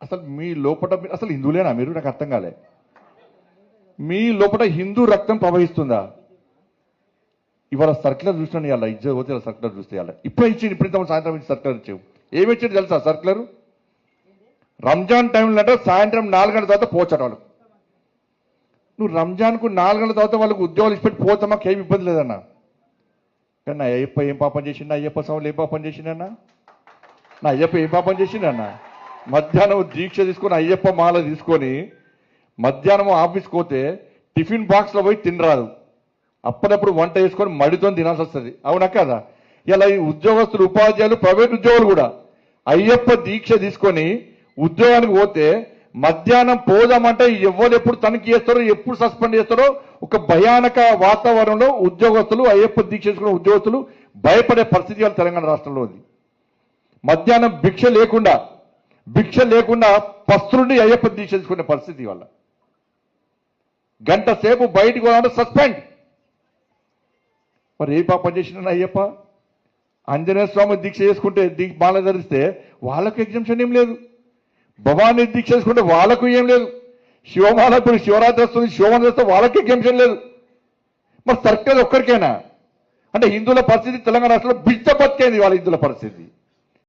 అసలు మీ లోపల అసలు హిందువులేనా మీరు? నాకు అర్థం కాలే. మీ లోపల హిందూ రక్తం ప్రవహిస్తుందా? ఇవాళ సర్క్యులర్ చూసినాను, ఇవాళ ఇజ్జత్ పోతే సర్క్యులర్ చూస్తే ఇవాళ ఇప్పుడే ఇచ్చింది, ఇప్పుడు సాయంత్రం ఇచ్చి సర్క్యులర్ ఇచ్చావు. ఏమి ఇచ్చింది తెలుసా సర్క్యులర్? రంజాన్ టైంలో అంటే సాయంత్రం 4 గంటల తర్వాత పోచట వాళ్ళు. నువ్వు రంజాన్కు 4 గంటల తర్వాత వాళ్ళకు ఉద్యోగాలు ఇచ్చిపెట్టి పోతే మాకు ఏమి ఇబ్బంది లేదన్నా. కానీ నా అయ్యప్ప ఏం పాపం చేసిండు? అయ్యప్ప స్వాములు ఏం పాపం చేసిండన్నా? నా అయ్యప్ప ఏం పాపం చేసిండన్నా? మధ్యాహ్నం దీక్ష తీసుకొని అయ్యప్ప మాల తీసుకొని మధ్యాహ్నం ఆఫీస్కి పోతే టిఫిన్ బాక్స్లో పోయి తినరాదు, అప్పుడప్పుడు వంట వేసుకొని మడితో తినాల్సి వస్తుంది. అవునా కదా? ఇలా ఈ ఉద్యోగస్తులు, ఉపాధ్యాయులు, ప్రైవేట్ ఉద్యోగులు కూడా అయ్యప్ప దీక్ష తీసుకొని ఉద్యోగానికి పోతే మధ్యాహ్నం పోదామంటే ఎవరు ఎప్పుడు తనిఖీ చేస్తారో, ఎప్పుడు సస్పెండ్ చేస్తారో ఒక భయానక వాతావరణంలో ఉద్యోగస్తులు, అయ్యప్ప దీక్ష చేసుకున్న ఉద్యోగస్తులు భయపడే పరిస్థితి వాళ్ళ తెలంగాణ రాష్ట్రంలో ఉంది. మధ్యాహ్నం భిక్ష లేకుండా పస్తులుండి అయ్యప్ప దీక్ష చేసుకునే పరిస్థితి వల్ల గంట సేపు బయటకు పోవాలంటే సస్పెండ్. మరి ఏ పాపం చేసిన అయ్యప్ప? ఆంజనేయ స్వామి దీక్ష చేసుకుంటే మాల ధరిస్తే వాళ్ళకు ఎగ్జామ్షన్ ఏం లేదు, భవానీ దీక్ష చేసుకుంటే వాళ్ళకు ఏం లేదు, శివమాల ఇప్పుడు శివరాత్రి వస్తుంది, శివమాల చేస్తే వాళ్ళకి ఎగ్జామ్షన్ లేదు. మరి సర్కార్ ఒక్కరికైనా అంటే హిందువుల పరిస్థితి తెలంగాణ రాష్ట్రంలో బిడ్డ బతికేది వాళ్ళ హిందువుల పరిస్థితి.